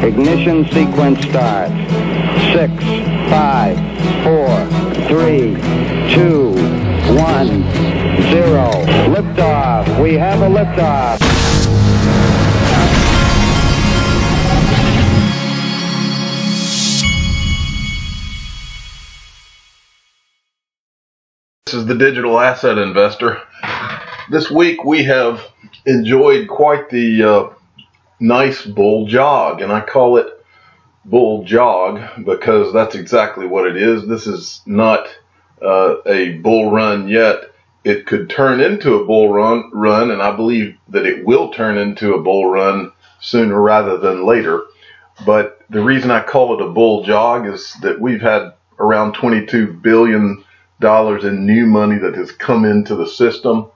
Ignition sequence start. 6, 5, 4, 3, 2, 1, 0. Liftoff. We have a liftoff. This is the digital asset investor. This week we have enjoyed quite the nice bull jog, and I call it bull jog because that's exactly what it is. This is not a bull run yet. It could turn into a bull run, and I believe that it will turn into a bull run sooner rather than later. But the reason I call it a bull jog is that we've had around $22 billion in new money that has come into the system,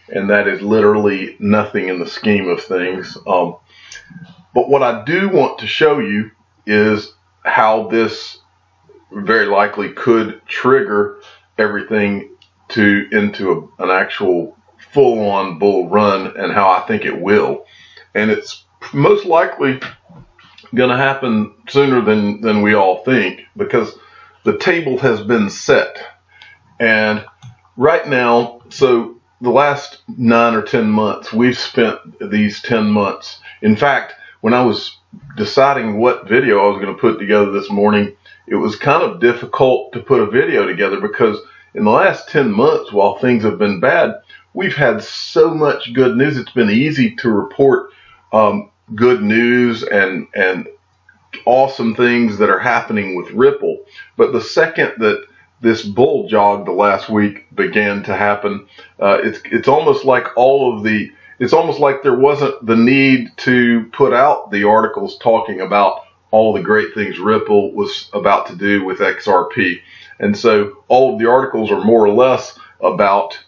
and that is literally nothing in the scheme of things. But what I do want to show you is how this very likely could trigger everything into an actual full-on bull run, and how I think it will. And it's most likely going to happen sooner than we all think, because the table has been set. And right now, so the last 9 or 10 months, we've spent these 10 months. In fact, when I was deciding what video I was going to put together this morning, it was kind of difficult to put a video together because in the last 10 months, while things have been bad, we've had so much good news. It's been easy to report good news and awesome things that are happening with Ripple. But the second that this bull jog the last week began to happen, it's almost like it's almost like there wasn't the need to put out the articles talking about all the great things Ripple was about to do with XRP. And so all of the articles are more or less about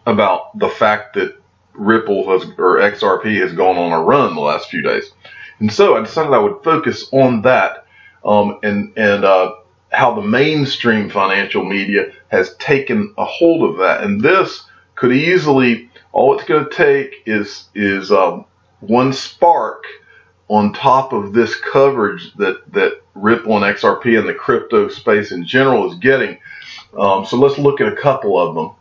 about the fact that Ripple or XRP has gone on a run the last few days. And so I decided I would focus on that, and how the mainstream financial media has taken a hold of that. And this could easily, all it's going to take is one spark on top of this coverage that Ripple and XRP and the crypto space in general is getting. So let's look at a couple of them.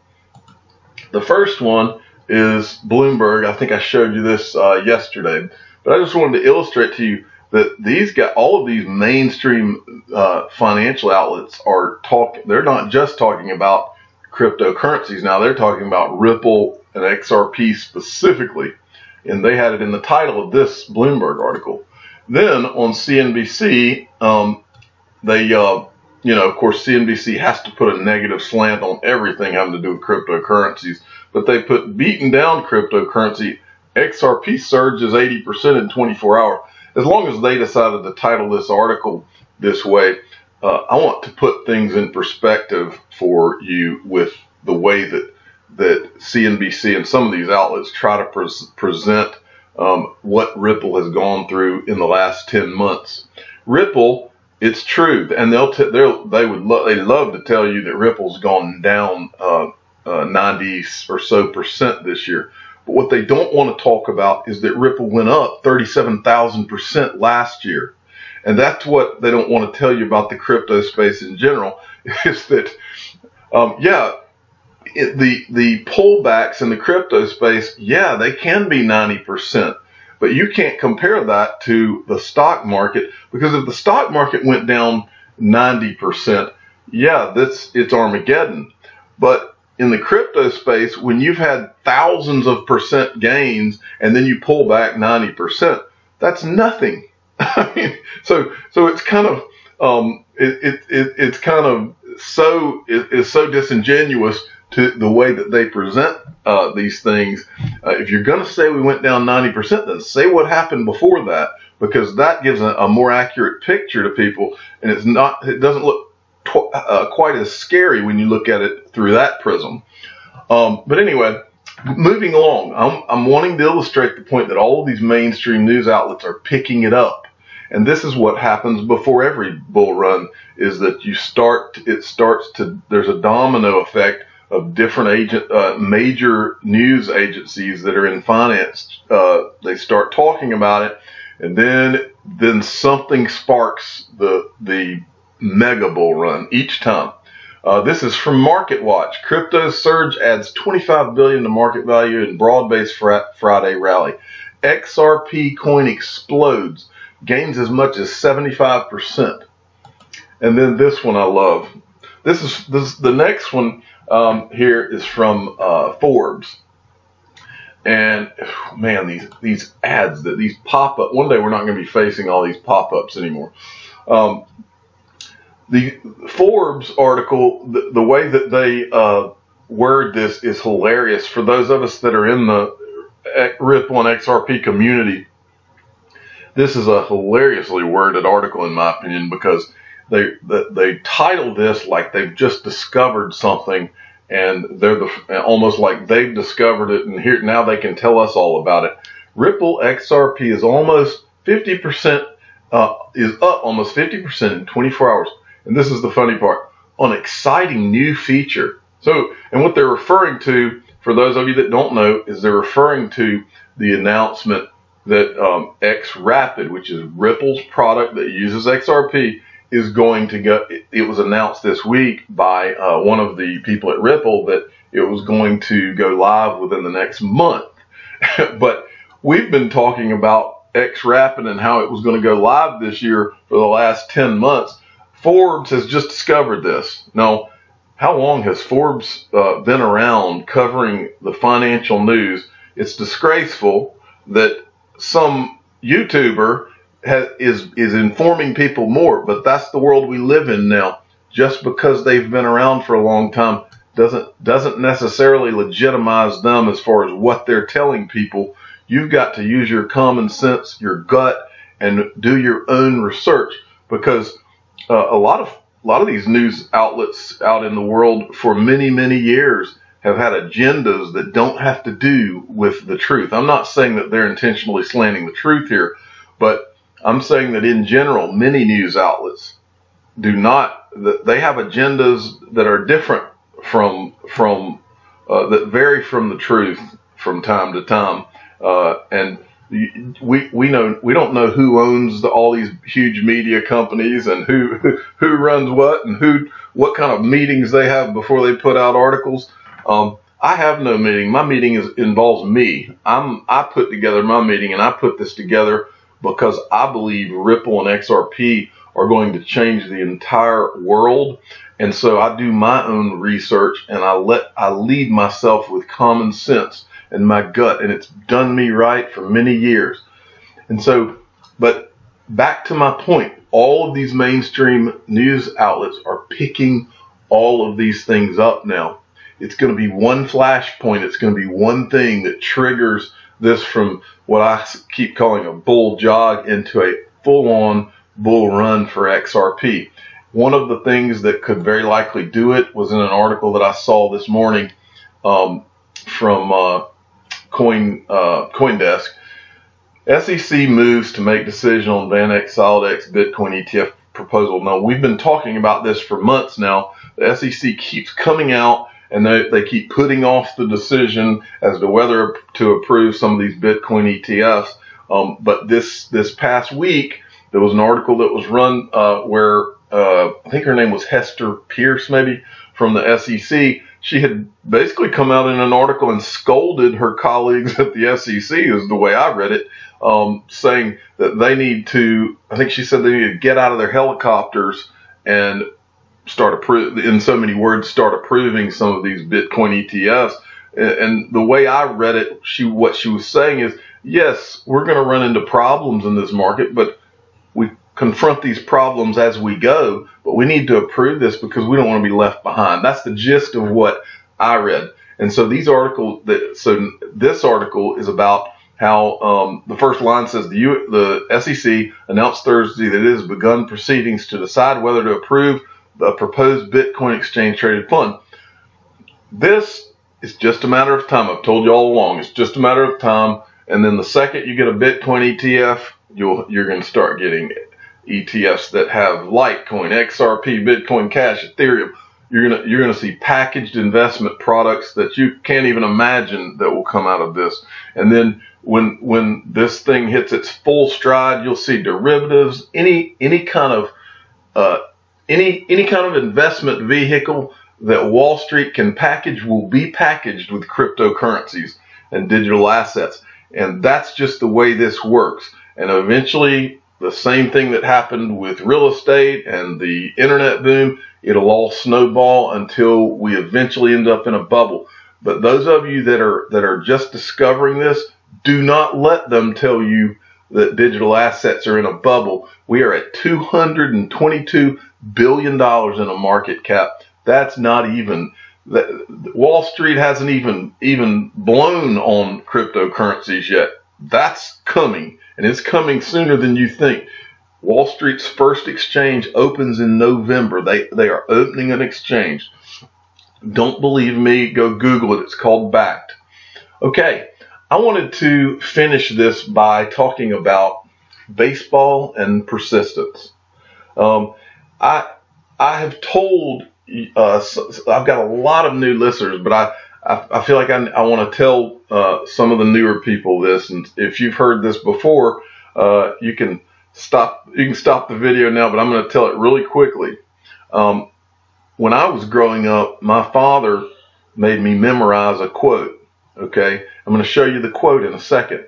The first one is Bloomberg. I think I showed you this yesterday, but I just wanted to illustrate to you that all of these mainstream financial outlets are they're not just talking about cryptocurrencies now, they're talking about Ripple and XRP specifically. And they had it in the title of this Bloomberg article. Then on CNBC, of course, CNBC has to put a negative slant on everything having to do with cryptocurrencies, but they put beaten down cryptocurrency, XRP surges 80% in 24 hours. As long as they decided to title this article this way, I want to put things in perspective for you with the way that CNBC and some of these outlets try to present what Ripple has gone through in the last 10 months. Ripple, it's true, and they love to tell you that Ripple's gone down 90 or so % this year. But what they don't want to talk about is that Ripple went up 37,000% last year. And that's what they don't want to tell you about the crypto space in general, is that, the pullbacks in the crypto space, they can be 90%. But you can't compare that to the stock market, because if the stock market went down 90%, it's Armageddon. But in the crypto space, when you've had thousands of % gains and then you pull back 90%, that's nothing. I mean, so it's kind of it's so disingenuous to the way that they present these things. If you're going to say we went down 90%, then say what happened before that, because that gives a more accurate picture to people, and it doesn't look quite as scary when you look at it through that prism. But anyway, moving along, I'm wanting to illustrate the point that all of these mainstream news outlets are picking it up. And this is what happens before every bull run, is that there's a domino effect of different major news agencies that are in finance. They start talking about it, and then something sparks the mega bull run each time. This is from Market Watch. Crypto surge adds $25 billion to market value in broad-based Friday rally. XRP coin explodes, gains as much as 75%. And then this one I love. This is the next one here is from Forbes. And man, these ads, these pop up. One day we're not going to be facing all these pop ups anymore. The Forbes article, the way that they word this is hilarious. For those of us that are in the Ripple and XRP community, this is a hilariously worded article in my opinion, because they title this like they've just discovered something, and they're almost like they've discovered it, and here now they can tell us all about it. Ripple XRP is almost 50%, is up almost 50% in 24 hours. And this is the funny part, on exciting new feature. So, and what they're referring to, for those of you that don't know, is they're referring to the announcement that XRapid, which is Ripple's product that uses XRP, is going to go. It was announced this week by one of the people at Ripple that it was going to go live within the next month. But we've been talking about XRapid and how it was going to go live this year for the last 10 months. Forbes has just discovered this. Now, how long has Forbes been around covering the financial news? It's disgraceful that some YouTuber is informing people more, but that's the world we live in now. Just because they've been around for a long time doesn't necessarily legitimize them as far as what they're telling people. You've got to use your common sense, your gut, and do your own research, because a lot of these news outlets out in the world for many, many years have had agendas that don't have to do with the truth. I'm not saying that they're intentionally slanting the truth here, but I'm saying that in general, many news outlets they have agendas that are different from that vary from the truth from time to time, and we don't know who owns all these huge media companies and who runs what and what kind of meetings they have before they put out articles. I have no meeting. My meeting involves me. I put together my meeting, and I put this together because I believe Ripple and XRP are going to change the entire world. And so I do my own research, and I lead myself with common sense and my gut, and it's done me right for many years. And so, but back to my point, all of these mainstream news outlets are picking all of these things up now. It's going to be one flashpoint. It's going to be one thing that triggers this from what I keep calling a bull jog into a full-on bull run for XRP. One of the things that could very likely do it was in an article that I saw this morning from CoinDesk. SEC moves to make decision on VanEck SolidX Bitcoin ETF proposal. Now, we've been talking about this for months now. The SEC keeps coming out, and they keep putting off the decision as to whether to approve some of these Bitcoin ETFs. But this past week, there was an article that was run where I think her name was Hester Pierce, maybe, from the SEC. She had basically come out in an article and scolded her colleagues at the SEC, is the way I read it, saying that they need to, I think she said they need to get out of their helicopters and start in so many words, start approving some of these Bitcoin ETFs. And the way I read it, what she was saying is, yes, we're going to run into problems in this market, but we confront these problems as we go, but we need to approve this because we don't want to be left behind. That's the gist of what I read. And so this article is about how the first line says the SEC announced Thursday that it has begun proceedings to decide whether to approve the proposed Bitcoin exchange traded fund. This is just a matter of time. I've told you all along, it's just a matter of time. And then the second you get a Bitcoin ETF, you're going to start getting ETFs that have Litecoin, XRP, Bitcoin Cash, Ethereum. you're gonna see packaged investment products that you can't even imagine that will come out of this. And then when this thing hits its full stride, you'll see derivatives, any kind of investment vehicle that Wall Street can package will be packaged with cryptocurrencies and digital assets. And that's just the way this works. And eventually, the same thing that happened with real estate and the internet boom, it'll all snowball until we eventually end up in a bubble. But those of you that are just discovering this, do not let them tell you that digital assets are in a bubble. We are at $222 billion in a market cap. That's not even, Wall Street hasn't even blown on cryptocurrencies yet. That's coming, and it's coming sooner than you think. Wall Street's first exchange opens in November. They are opening an exchange. Don't believe me? Go Google it. It's called Backed. Okay, I wanted to finish this by talking about baseball and persistence. I have told, I've got a lot of new listeners, but I feel like I want to tell some of the newer people this. And if you've heard this before, you can stop the video now, but I'm going to tell it really quickly. When I was growing up, my father made me memorize a quote. Okay, I'm going to show you the quote in a second.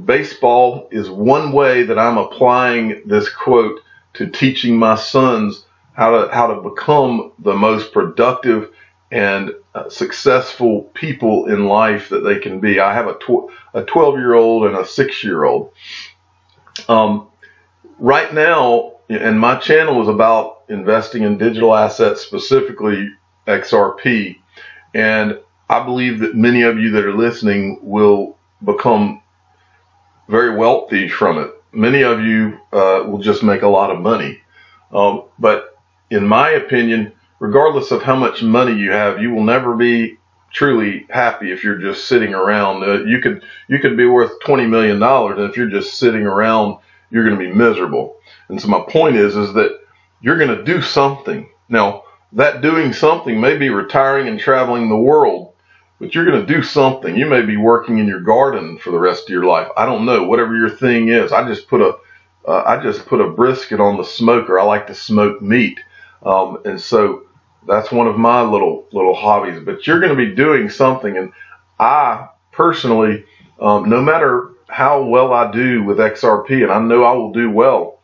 Baseball is one way that I'm applying this quote to teaching my sons how to become the most productive and successful people in life that they can be. I have a 12-year-old and a 6-year-old. Right now, and my channel is about investing in digital assets, specifically XRP, and I believe that many of you that are listening will become very wealthy from it. Many of you will just make a lot of money. But in my opinion, regardless of how much money you have, you will never be truly happy if you're just sitting around. You could be worth $20 million, and if you're just sitting around, you're going to be miserable. And so my point is that you're going to do something. Now, that doing something may be retiring and traveling the world, but you're going to do something. You may be working in your garden for the rest of your life. I don't know, whatever your thing is. I just put a brisket on the smoker. I like to smoke meat. And so that's one of my little hobbies, but you're going to be doing something. And I personally, no matter how well I do with XRP, and I know I will do well,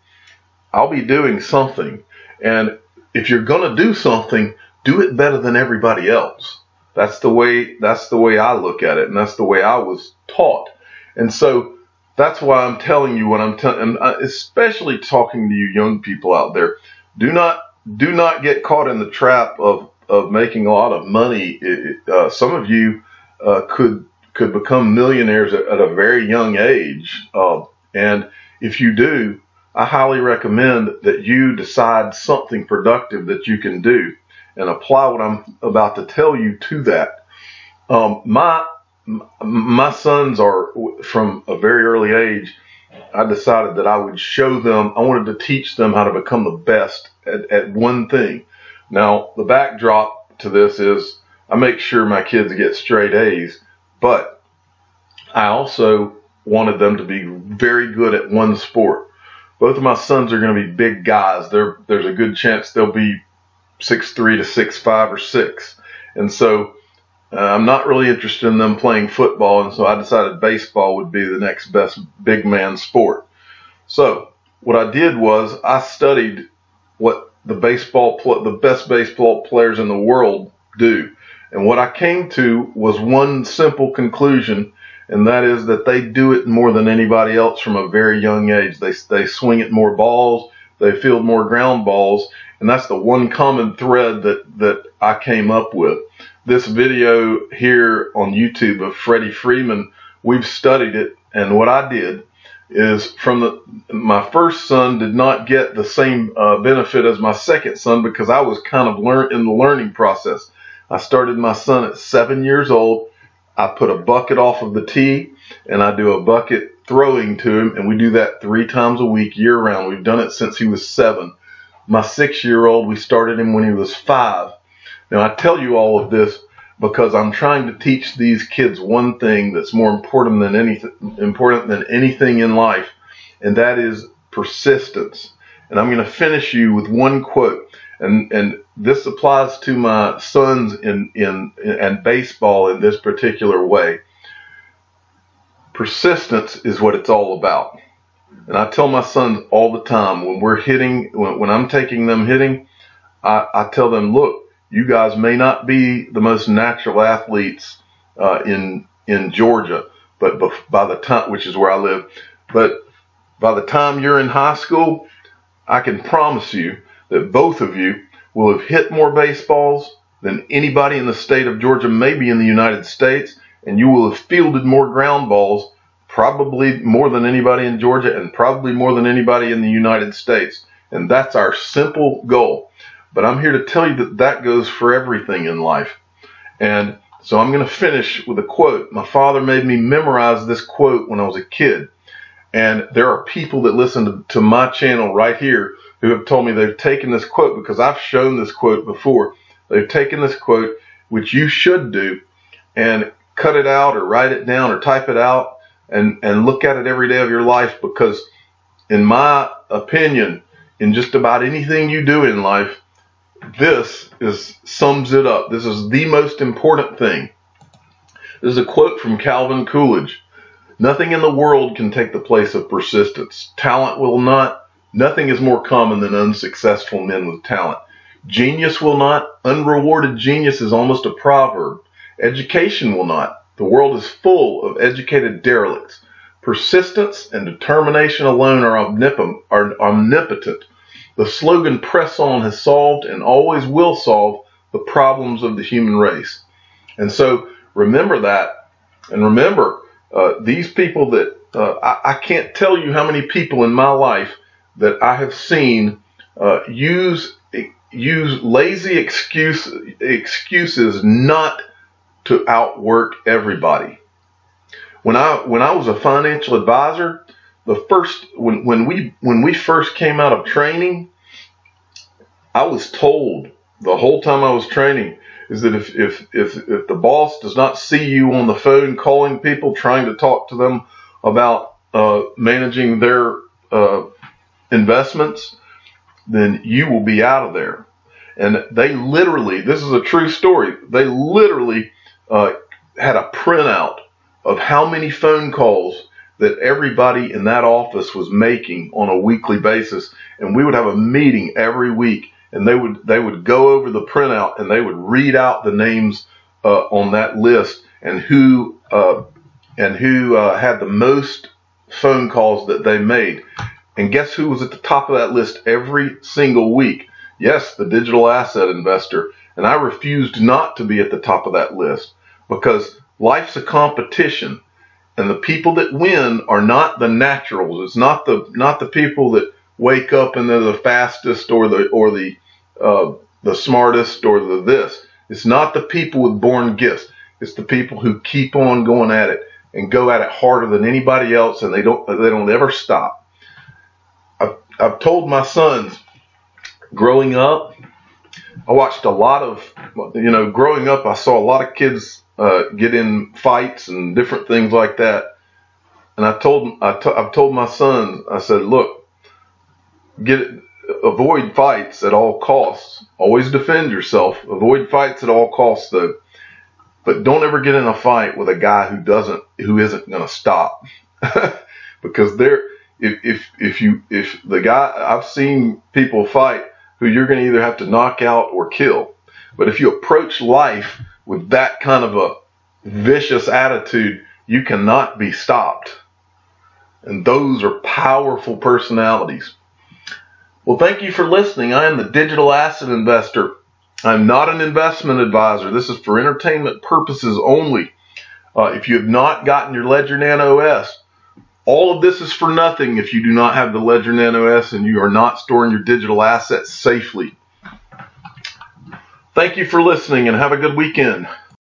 I'll be doing something. And if you're going to do something, do it better than everybody else. That's the way I look at it. And that's the way I was taught. And so that's why I'm telling you what I'm telling, especially talking to you young people out there. Do not get caught in the trap of making a lot of money. Some of you could become millionaires at a very young age. And if you do, I highly recommend that you decide something productive that you can do and apply what I'm about to tell you to that. My sons are, from a very early age, I decided that I would show them, I wanted to teach them how to become the best at one thing. Now, the backdrop to this is I make sure my kids get straight A's, but I also wanted them to be very good at one sport. Both of my sons are going to be big guys. There's a good chance they'll be 6'3" to 6'5" or 6. And so I'm not really interested in them playing football, and so I decided baseball would be the next best big man sport. So what I did was I studied what the best baseball players in the world do. And what I came to was one simple conclusion, and that is that they do it more than anybody else from a very young age. They swing at more balls, they field more ground balls, and that's the one common thread that I came up with. This video here on YouTube of Freddie Freeman, we've studied it, and what I did is my first son did not get the same benefit as my second son because I was kind of in the learning process. I started my son at 7 years old. I put a bucket off of the tee, and I do a bucket throwing to him, and we do that 3 times a week, year round. We've done it since he was 7. My 6-year-old, we started him when he was 5. Now, I tell you all of this because I'm trying to teach these kids one thing that's more important than anything in life, and that is persistence. And I'm going to finish you with one quote, and this applies to my sons in baseball in this particular way. Persistence is what it's all about. And I tell my sons all the time when we're hitting, when I'm taking them hitting, I tell them, look, you guys may not be the most natural athletes in Georgia, but by the time, which is where I live, but by the time you're in high school, I can promise you that both of you will have hit more baseballs than anybody in the state of Georgia, maybe in the United States, and you will have fielded more ground balls, probably more than anybody in Georgia and probably more than anybody in the United States. And that's our simple goal. But I'm here to tell you that that goes for everything in life. And so I'm going to finish with a quote. My father made me memorize this quote when I was a kid. And there are people that listen to my channel right here who have told me they've taken this quote, because I've shown this quote before. They've taken this quote, which you should do, and cut it out or write it down or type it out and look at it every day of your life, because in my opinion, in just about anything you do in life, this sums it up. This is the most important thing. This is a quote from Calvin Coolidge. Nothing in the world can take the place of persistence. Talent will not. Nothing is more common than unsuccessful men with talent. Genius will not. Unrewarded genius is almost a proverb. Education will not. The world is full of educated derelicts. Persistence and determination alone are omnipotent. The slogan "Press On" has solved and always will solve the problems of the human race. And so remember that, and remember these people that I can't tell you how many people in my life that I have seen use lazy excuses not to outwork everybody. When I was a financial advisor, when we first came out of training, I was told the whole time I was training is that if the boss does not see you on the phone calling people, trying to talk to them about managing their investments, then you will be out of there. And they literally, this is a true story, they literally had a printout of how many phone calls that everybody in that office was making on a weekly basis. And we would have a meeting every week, and they would go over the printout and they would read out the names on that list and who had the most phone calls that they made. And guess who was at the top of that list every single week? Yes, the digital asset investor. And I refused not to be at the top of that list, because life's a competition, and the people that win are not the naturals. It's not the people that wake up and they're the fastest or the smartest or the this. It's not the people with born gifts. It's the people who keep on going at it and go at it harder than anybody else, and they don't ever stop. I've told my sons, growing up, I watched a lot of, growing up, I saw a lot of kids get in fights and different things like that. And I've told my sons, I said, look, avoid fights at all costs. Always defend yourself. Avoid fights at all costs, though. But don't ever get in a fight with a guy who isn't going to stop. Because if the guy, I've seen people fight who you're going to either have to knock out or kill. But if you approach life with that kind of a vicious attitude, you cannot be stopped. And those are powerful personalities. Well, thank you for listening. I am the digital asset investor. I'm not an investment advisor. This is for entertainment purposes only. If you have not gotten your Ledger Nano S, all of this is for nothing if you do not have the Ledger Nano S and you are not storing your digital assets safely. Thank you for listening, and have a good weekend.